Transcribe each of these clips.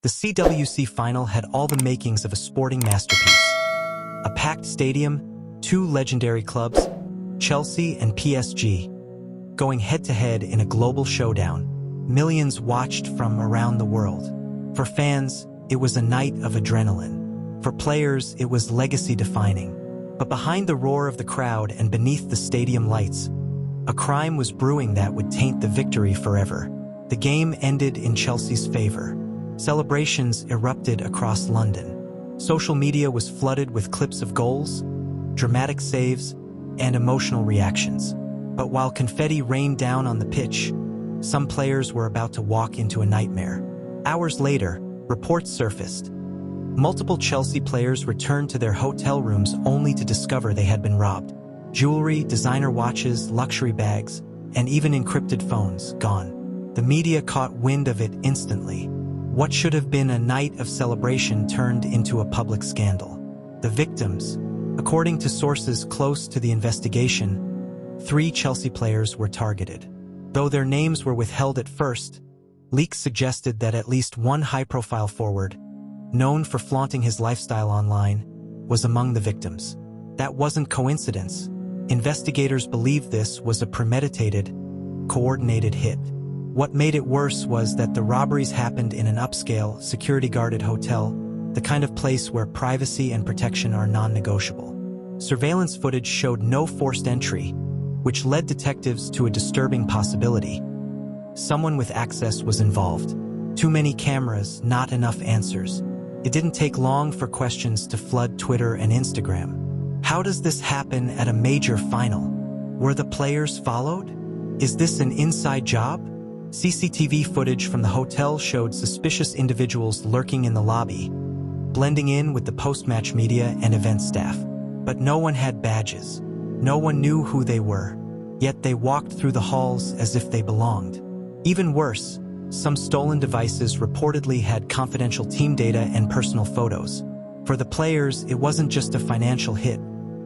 The CWC Final had all the makings of a sporting masterpiece. A packed stadium, two legendary clubs, Chelsea and PSG, going head-to-head in a global showdown. Millions watched from around the world. For fans, it was a night of adrenaline. For players, it was legacy-defining. But behind the roar of the crowd and beneath the stadium lights, a crime was brewing that would taint the victory forever. The game ended in Chelsea's favor. Celebrations erupted across London. Social media was flooded with clips of goals, dramatic saves, and emotional reactions. But while confetti rained down on the pitch, some players were about to walk into a nightmare. Hours later, reports surfaced. Multiple Chelsea players returned to their hotel rooms only to discover they had been robbed. Jewelry, designer watches, luxury bags, and even encrypted phones gone. The media caught wind of it instantly. What should have been a night of celebration turned into a public scandal. The victims, according to sources close to the investigation, 3 Chelsea players were targeted. Though their names were withheld at first, leaks suggested that at least one high-profile forward, known for flaunting his lifestyle online, was among the victims. That wasn't coincidence. Investigators believed this was a premeditated, coordinated hit. What made it worse was that the robberies happened in an upscale, security-guarded hotel, the kind of place where privacy and protection are non-negotiable. Surveillance footage showed no forced entry, which led detectives to a disturbing possibility. Someone with access was involved. Too many cameras, not enough answers. It didn't take long for questions to flood Twitter and Instagram. How does this happen at a major final? Were the players followed? Is this an inside job? CCTV footage from the hotel showed suspicious individuals lurking in the lobby, blending in with the post-match media and event staff. But no one had badges. No one knew who they were, yet they walked through the halls as if they belonged. Even worse, some stolen devices reportedly had confidential team data and personal photos. For the players, it wasn't just a financial hit.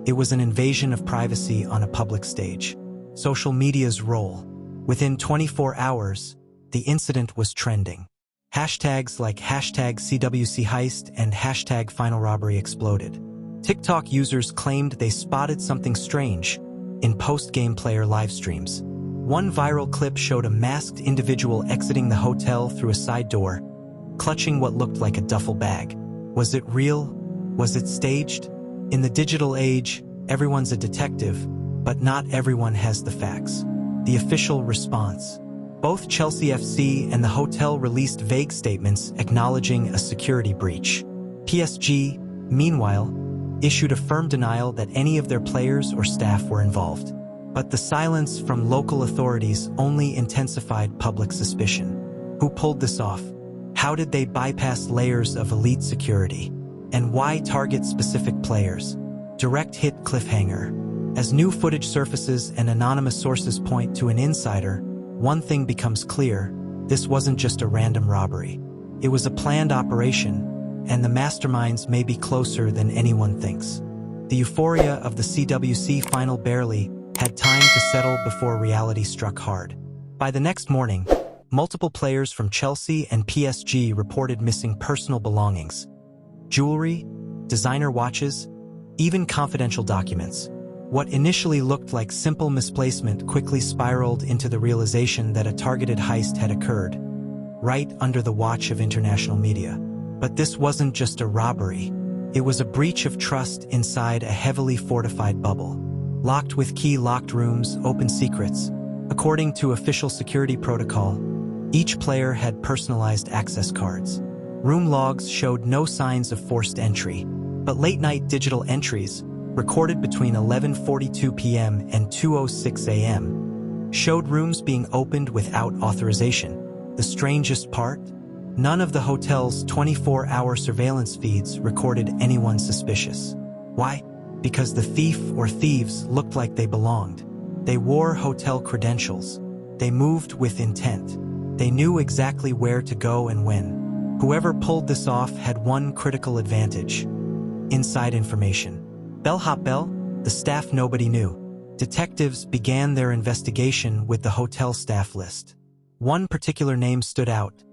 It was an invasion of privacy on a public stage. Social media's role. Within 24 hours, the incident was trending. Hashtags like #CWC heist and #Final robbery exploded. TikTok users claimed they spotted something strange in post-game player live streams. One viral clip showed a masked individual exiting the hotel through a side door, clutching what looked like a duffel bag. Was it real? Was it staged? In the digital age, everyone's a detective, but not everyone has the facts. The official response. Both Chelsea FC and the hotel released vague statements acknowledging a security breach. PSG, meanwhile, issued a firm denial that any of their players or staff were involved. But the silence from local authorities only intensified public suspicion. Who pulled this off? How did they bypass layers of elite security? And why target specific players? Direct hit cliffhanger. As new footage surfaces and anonymous sources point to an insider, one thing becomes clear: this wasn't just a random robbery. It was a planned operation, and the masterminds may be closer than anyone thinks. The euphoria of the CWC Final barely had time to settle before reality struck hard. By the next morning, multiple players from Chelsea and PSG reported missing personal belongings. Jewelry, designer watches, even confidential documents. What initially looked like simple misplacement quickly spiraled into the realization that a targeted heist had occurred, right under the watch of international media. But this wasn't just a robbery. It was a breach of trust inside a heavily fortified bubble. Locked with key, locked rooms, open secrets. According to official security protocol, each player had personalized access cards. Room logs showed no signs of forced entry, but late-night digital entries, recorded between 11:42 p.m. and 2:06 a.m., showed rooms being opened without authorization. The strangest part? None of the hotel's 24-hour surveillance feeds recorded anyone suspicious. Why? Because the thief or thieves looked like they belonged. They wore hotel credentials. They moved with intent. They knew exactly where to go and when. Whoever pulled this off had one critical advantage: inside information. Bellhop Bell, the staff nobody knew. Detectives began their investigation with the hotel staff list. One particular name stood out: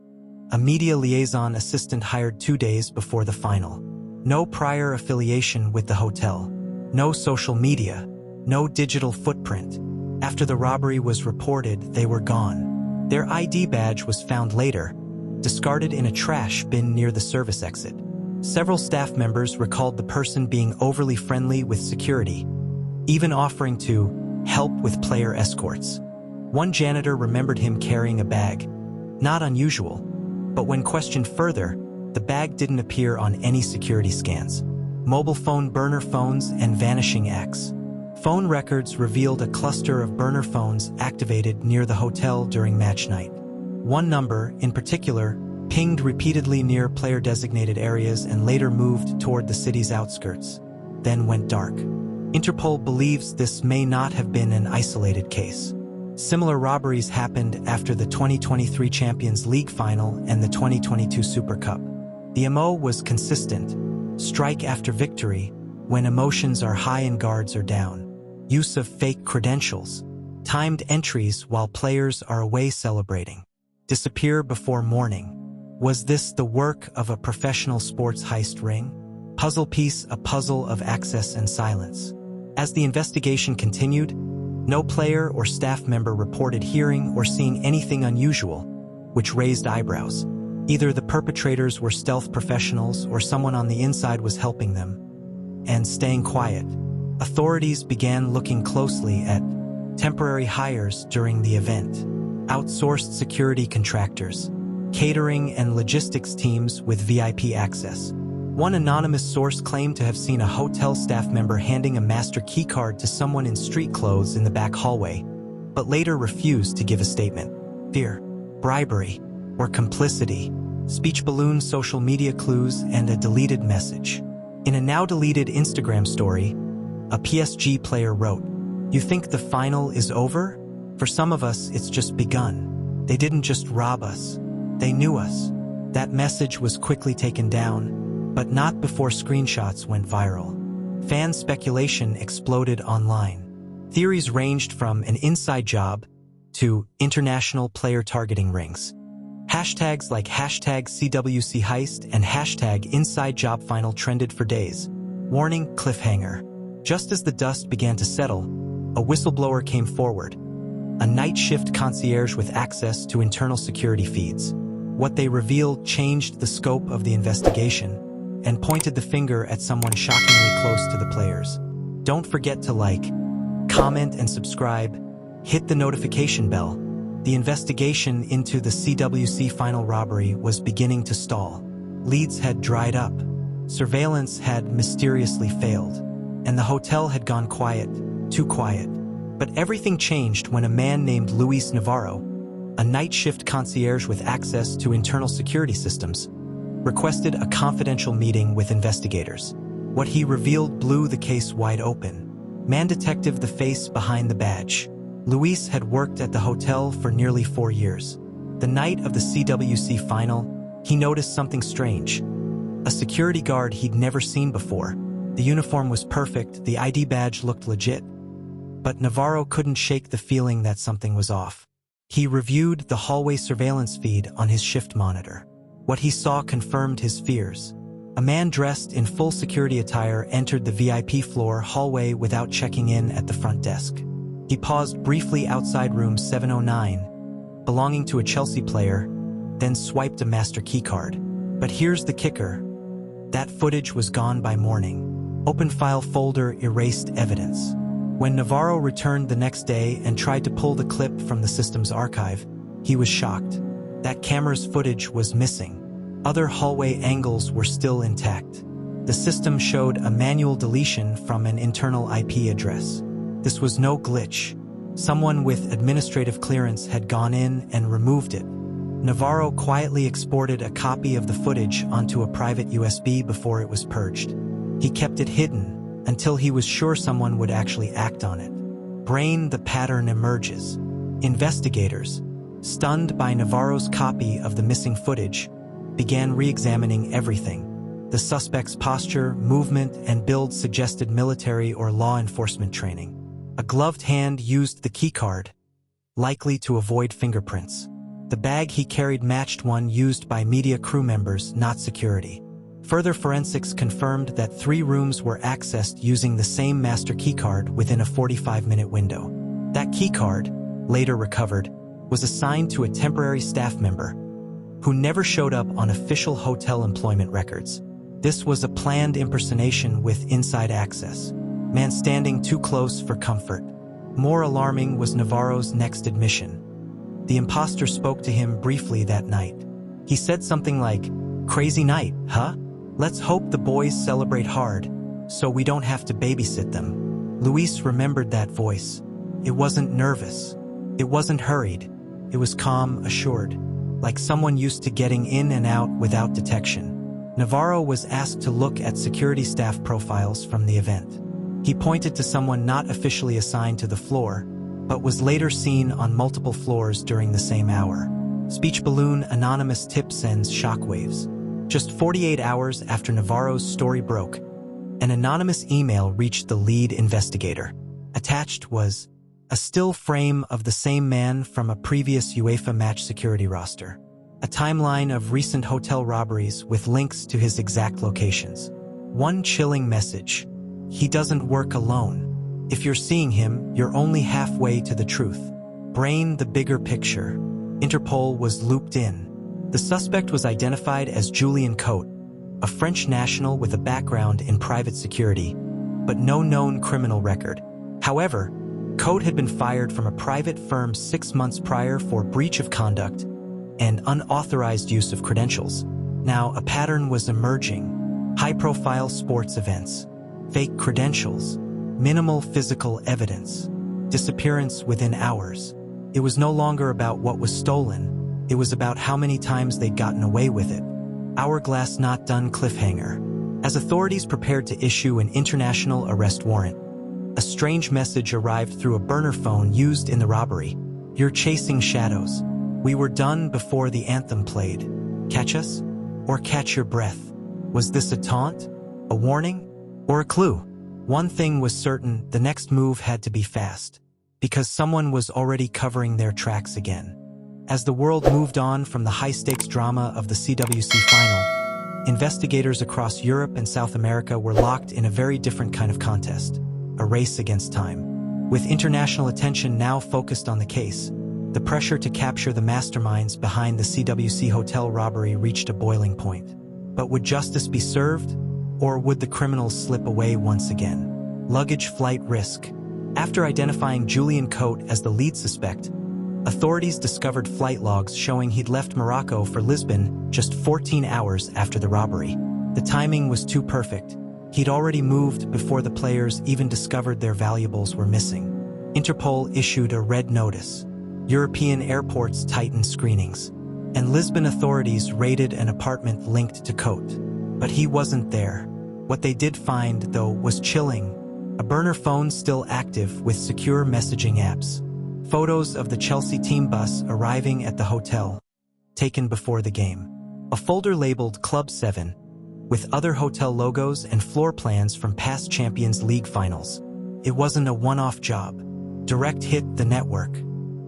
a media liaison assistant hired 2 days before the final. No prior affiliation with the hotel. No social media. No digital footprint. After the robbery was reported, they were gone. Their ID badge was found later, discarded in a trash bin near the service exit. Several staff members recalled the person being overly friendly with security, even offering to help with player escorts. One janitor remembered him carrying a bag. Not unusual, but when questioned further, the bag didn't appear on any security scans. Mobile phone burner phones and vanishing acts. Phone records revealed a cluster of burner phones activated near the hotel during match night. One number, in particular, pinged repeatedly near player-designated areas and later moved toward the city's outskirts, then went dark. Interpol believes this may not have been an isolated case. Similar robberies happened after the 2023 Champions League final and the 2022 Super Cup. The MO was consistent: strike after victory, when emotions are high and guards are down. Use of fake credentials. Timed entries while players are away celebrating. Disappear before morning. Was this the work of a professional sports heist ring? Puzzle piece, a puzzle of access and silence. As the investigation continued, no player or staff member reported hearing or seeing anything unusual, which raised eyebrows. Either the perpetrators were stealth professionals or someone on the inside was helping them. And staying quiet. Authorities began looking closely at temporary hires during the event, outsourced security contractors, catering and logistics teams with VIP access. One anonymous source claimed to have seen a hotel staff member handing a master keycard to someone in street clothes in the back hallway, but later refused to give a statement. Fear, bribery, or complicity, speech balloons, social media clues, and a deleted message. In a now-deleted Instagram story, a PSG player wrote, "You think the final is over? For some of us, it's just begun. They didn't just rob us. They knew us." That message was quickly taken down, but not before screenshots went viral. Fan speculation exploded online. Theories ranged from an inside job to international player targeting rings. Hashtags like #CWC heist and #inside job final trended for days. Warning: cliffhanger. Just as the dust began to settle, a whistleblower came forward. A night shift concierge with access to internal security feeds. What they revealed changed the scope of the investigation and pointed the finger at someone shockingly close to the players. Don't forget to like, comment, and subscribe. Hit the notification bell. The investigation into the CWC Final robbery was beginning to stall. Leads had dried up. Surveillance had mysteriously failed. And the hotel had gone quiet, too quiet. But everything changed when a man named Luis Navarro, a night shift concierge with access to internal security systems, requested a confidential meeting with investigators. What he revealed blew the case wide open. Man detective, the face behind the badge. Luis had worked at the hotel for nearly 4 years. The night of the CWC Final, he noticed something strange. A security guard he'd never seen before. The uniform was perfect, the ID badge looked legit. But Navarro couldn't shake the feeling that something was off. He reviewed the hallway surveillance feed on his shift monitor. What he saw confirmed his fears. A man dressed in full security attire entered the VIP floor hallway without checking in at the front desk. He paused briefly outside room 709, belonging to a Chelsea player, then swiped a master keycard. But here's the kicker. That footage was gone by morning. Open file folder erased evidence. When Navarro returned the next day and tried to pull the clip from the system's archive, he was shocked. That camera's footage was missing. Other hallway angles were still intact. The system showed a manual deletion from an internal IP address. This was no glitch. Someone with administrative clearance had gone in and removed it. Navarro quietly exported a copy of the footage onto a private USB before it was purged. He kept it hidden until he was sure someone would actually act on it. Brain, the pattern emerges. Investigators, stunned by Navarro's copy of the missing footage, began re-examining everything. The suspect's posture, movement, and build suggested military or law enforcement training. A gloved hand used the keycard, likely to avoid fingerprints. The bag he carried matched one used by media crew members, not security. Further forensics confirmed that 3 rooms were accessed using the same master keycard within a 45-minute window. That keycard, later recovered, was assigned to a temporary staff member who never showed up on official hotel employment records. This was a planned impersonation with inside access. Man standing too close for comfort. More alarming was Navarro's next admission. The imposter spoke to him briefly that night. He said something like, "Crazy night, huh? Let's hope the boys celebrate hard, so we don't have to babysit them." Luis remembered that voice. It wasn't nervous. It wasn't hurried. It was calm, assured, like someone used to getting in and out without detection. Navarro was asked to look at security staff profiles from the event. He pointed to someone not officially assigned to the floor, but was later seen on multiple floors during the same hour. Speech balloon anonymous tip sends shockwaves. Just 48 hours after Navarro's story broke, an anonymous email reached the lead investigator. Attached was a still frame of the same man from a previous UEFA match security roster. A timeline of recent hotel robberies with links to his exact locations. One chilling message: he doesn't work alone. If you're seeing him, you're only halfway to the truth. Brain the bigger picture. Interpol was looped in. The suspect was identified as Julien Cote, a French national with a background in private security, but no known criminal record. However, Cote had been fired from a private firm 6 months prior for breach of conduct and unauthorized use of credentials. Now, a pattern was emerging. High-profile sports events, fake credentials, minimal physical evidence, disappearance within hours. It was no longer about what was stolen. It was about how many times they'd gotten away with it. Hourglass not done cliffhanger. As authorities prepared to issue an international arrest warrant, a strange message arrived through a burner phone used in the robbery. "You're chasing shadows. We were done before the anthem played. Catch us? Or catch your breath." Was this a taunt? A warning? Or a clue? One thing was certain: the next move had to be fast, because someone was already covering their tracks again. As the world moved on from the high-stakes drama of the CWC Final, investigators across Europe and South America were locked in a very different kind of contest, a race against time. With international attention now focused on the case, the pressure to capture the masterminds behind the CWC hotel robbery reached a boiling point. But would justice be served? Or would the criminals slip away once again? Luggage flight risk. After identifying Julien Cote as the lead suspect, authorities discovered flight logs showing he'd left Morocco for Lisbon just 14 hours after the robbery. The timing was too perfect. He'd already moved before the players even discovered their valuables were missing. Interpol issued a red notice. European airports tightened screenings, and Lisbon authorities raided an apartment linked to Cote. But he wasn't there. What they did find, though, was chilling. A burner phone still active with secure messaging apps. Photos of the Chelsea team bus arriving at the hotel, taken before the game. A folder labeled Club 7, with other hotel logos and floor plans from past Champions League finals. It wasn't a one-off job. Direct hit the network.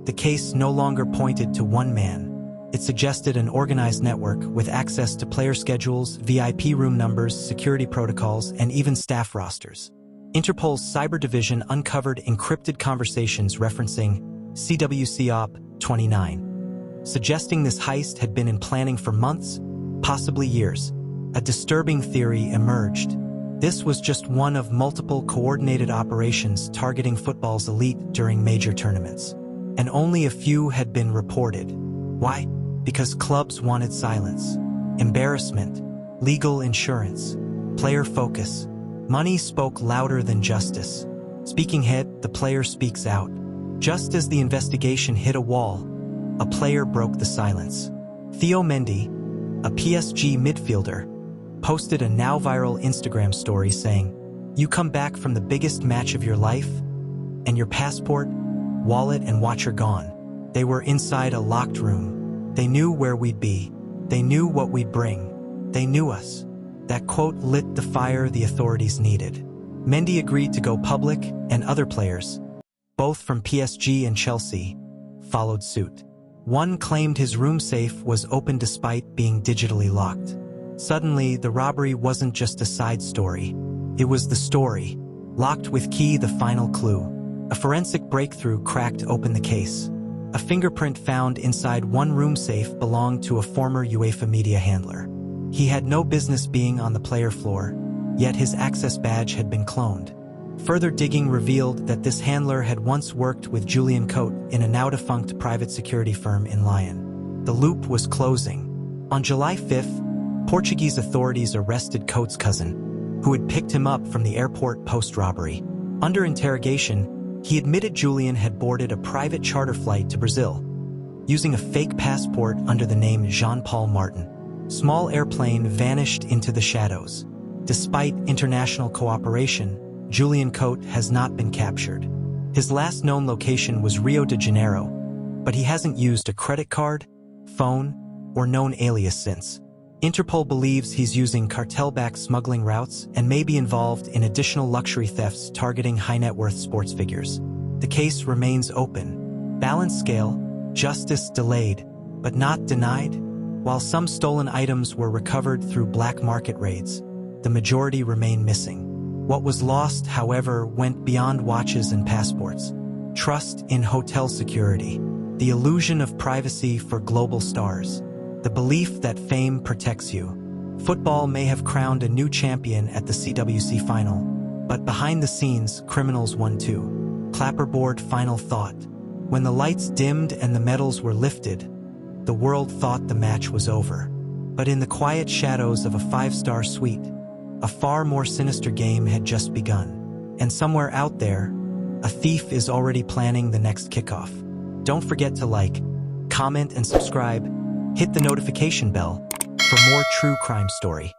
The case no longer pointed to one man. It suggested an organized network with access to player schedules, VIP room numbers, security protocols, and even staff rosters. Interpol's cyber division uncovered encrypted conversations referencing CWC Op. 29, suggesting this heist had been in planning for months, possibly years. A disturbing theory emerged. This was just one of multiple coordinated operations targeting football's elite during major tournaments. And only a few had been reported. Why? Because clubs wanted silence, embarrassment, legal insurance, player focus. Money spoke louder than justice. Speaking head, the player speaks out. Just as the investigation hit a wall, a player broke the silence. Theo Mendy, a PSG midfielder, posted a now viral Instagram story saying, "You come back from the biggest match of your life, and your passport, wallet, and watch are gone." They were inside a locked room. They knew where we'd be. They knew what we'd bring. They knew us. That quote lit the fire the authorities needed. Mendy agreed to go public, and other players, both from PSG and Chelsea, followed suit. One claimed his room safe was open despite being digitally locked. Suddenly, the robbery wasn't just a side story. It was the story. Locked with key, the final clue. A forensic breakthrough cracked open the case. A fingerprint found inside one room safe belonged to a former UEFA media handler. He had no business being on the player floor, yet his access badge had been cloned. Further digging revealed that this handler had once worked with Julian Cote in a now-defunct private security firm in Lyon. The loop was closing. On July 5th, Portuguese authorities arrested Cote's cousin, who had picked him up from the airport post-robbery. Under interrogation, he admitted Julian had boarded a private charter flight to Brazil, using a fake passport under the name Jean-Paul Martin. Small airplane vanished into the shadows. Despite international cooperation, Julian Cote has not been captured. His last known location was Rio de Janeiro, but he hasn't used a credit card, phone, or known alias since. Interpol believes he's using cartel-backed smuggling routes and may be involved in additional luxury thefts targeting high-net-worth sports figures. The case remains open. Balance scale, justice delayed, but not denied. While some stolen items were recovered through black market raids, the majority remain missing. What was lost, however, went beyond watches and passports. Trust in hotel security, the illusion of privacy for global stars, the belief that fame protects you. Football may have crowned a new champion at the CWC Final, but behind the scenes, criminals won too. Clapperboard final thought. When the lights dimmed and the medals were lifted, the world thought the match was over. But in the quiet shadows of a five-star suite, a far more sinister game had just begun. And somewhere out there, a thief is already planning the next kickoff. Don't forget to like, comment, and subscribe. Hit the notification bell for more true crime story.